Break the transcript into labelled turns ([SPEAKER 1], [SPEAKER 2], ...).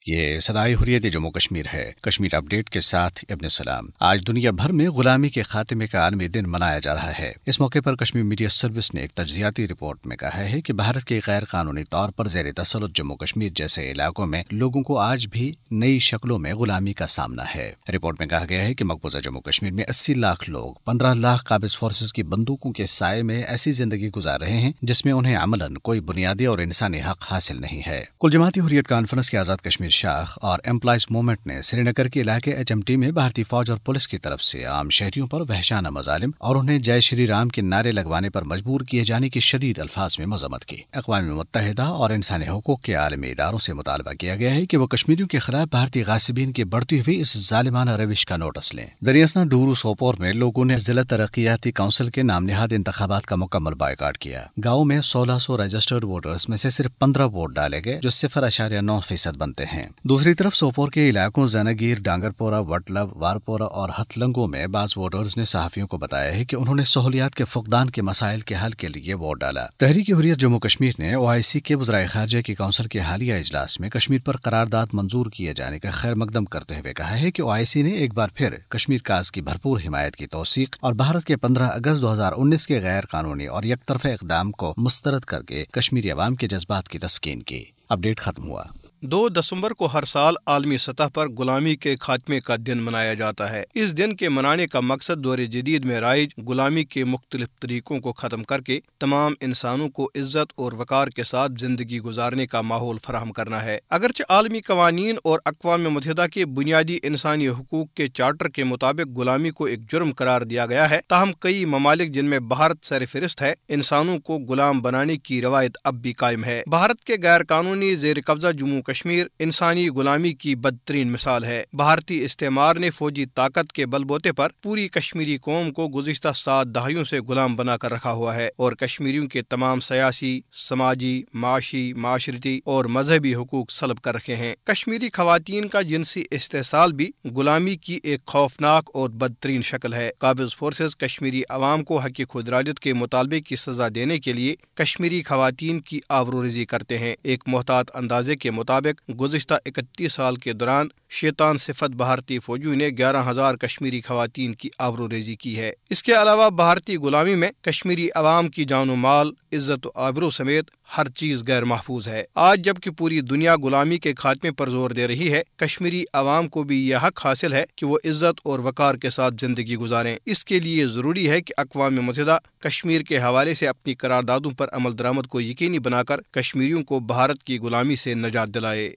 [SPEAKER 1] یہ صدائے حریت جموں کشمیر ہے۔ کشمیر اپ ڈیٹ کے ساتھ ابن سلام۔ آج دنیا بھر میں غلامی کے خاتمے کا عالمی دن منایا جا رہا ہے۔ اس موقع پر کشمیر میڈیا سروس نے ایک تجزیاتی رپورٹ میں کہا ہے کہ بھارت کے غیر قانونی طور پر زیر تسلط جموں کشمیر جیسے علاقوں میں لوگوں کو آج بھی نئی شکلوں میں غلامی کا سامنا ہے۔ رپورٹ میں کہا گیا ہے کہ مقبوضہ جموں کشمیر میں 80 لاکھ لوگ 15 لاکھ قابض فورسز کی بندوقوں کے سائے میں ایسی زندگی گزار رہے ہیں جس میں انہیں عملاً کوئی بنیادی اور انسانی حق حاصل نہیں ہے۔ کل جماعتی حریت کانفرنس کے آزاد کشمیر شاخ اور امپلائز موومنٹ نے سری نگر کے علاقے HMT میں بھارتی فوج اور پولیس کی طرف سے عام شہریوں پر وحشانہ مظالم اور انہیں جے شری رام کے نعرے لگوانے پر مجبور کیے جانے کی شدید الفاظ میں مذمت کی۔ اقوام متحدہ اور انسانی حقوق کے عالمی اداروں سے مطالبہ کیا گیا ہے کہ وہ کشمیریوں کے خلاف بھارتی غاصبین کی بڑھتی ہوئی اس ظالمانہ روش کا نوٹس لیں۔ دریاسنا ڈورو سوپور میں لوگوں نے ضلع ترقیاتی کونسل کے نام نہاد انتخابات کا مکمل بائیکاٹ کیا۔ گاؤں میں 1600 رجسٹرڈ ووٹرز میں سے صرف 15 ووٹ ڈالے گئے جو 0.9% بنتے ہیں۔ دوسری طرف سوپور کے علاقوں زناگیر، ڈانگرپورہ، وٹلب، وارپورہ اور ہتلنگوں میں بعض ووٹرز نے صحافیوں کو بتایا ہے کہ انہوں نے سہولیات کے فقدان کے مسائل کے حل کے لیے ووٹ ڈالا۔ تحریک حریت جموں کشمیر نے OIC کے وزرائے خارجہ کی کونسل کے حالیہ اجلاس میں کشمیر پر قرارداد منظور کیے جانے کا خیر مقدم کرتے ہوئے کہا ہے کہ OIC نے ایک بار پھر کشمیر کاز کی بھرپور حمایت کی توثیق اور بھارت کے 15 اگست 2019 کے غیر قانونی اور یک طرفہ اقدام کو مسترد کر کے کشمیری عوام کے جذبات کی تسکین کی۔ اپڈیٹ ختم ہوا۔
[SPEAKER 2] 2 دسمبر کو ہر سال عالمی سطح پر غلامی کے خاتمے کا دن منایا جاتا ہے۔ اس دن کے منانے کا مقصد دور جدید میں رائج غلامی کے مختلف طریقوں کو ختم کر کے تمام انسانوں کو عزت اور وقار کے ساتھ زندگی گزارنے کا ماحول فراہم کرنا ہے۔ اگرچہ عالمی قوانین اور اقوام متحدہ کے بنیادی انسانی حقوق کے چارٹر کے مطابق غلامی کو ایک جرم قرار دیا گیا ہے، تاہم کئی ممالک جن میں بھارت سر فہرست ہے، انسانوں کو غلام بنانے کی روایت اب بھی قائم ہے۔ بھارت کے غیر قانونی زیر قبضہ جموں کشمیر انسانی غلامی کی بدترین مثال ہے۔ بھارتی استعمار نے فوجی طاقت کے بل بوتے پر پوری کشمیری قوم کو گزشتہ 7 دہائیوں سے غلام بنا کر رکھا ہوا ہے اور کشمیریوں کے تمام سیاسی، سماجی، معاشی، معاشرتی اور مذہبی حقوق سلب کر رکھے ہیں۔ کشمیری خواتین کا جنسی استحصال بھی غلامی کی ایک خوفناک اور بدترین شکل ہے۔ قابض فورسز کشمیری عوام کو حق خود ارادیت کے مطالبے کی سزا دینے کے لیے کشمیری خواتین کی آبروریزی کرتے ہیں۔ ایک محتاط اندازے کے مطابق گزشتہ 31 سال کے دوران شیطان صفت بھارتی فوجیوں نے 11,000 کشمیری خواتین کی آبروریزی کی ہے۔ اس کے علاوہ بھارتی غلامی میں کشمیری عوام کی جان و مال، عزت و آبرو سمیت ہر چیز غیر محفوظ ہے۔ آج جبکہ پوری دنیا غلامی کے خاتمے پر زور دے رہی ہے، کشمیری عوام کو بھی یہ حق حاصل ہے کہ وہ عزت اور وقار کے ساتھ زندگی گزاریں۔ اس کے لیے ضروری ہے کہ اقوام متحدہ کشمیر کے حوالے سے اپنی قراردادوں پر عمل درآمد کو یقینی بنا کر کشمیریوں کو بھارت کی غلامی سے نجات دلائے۔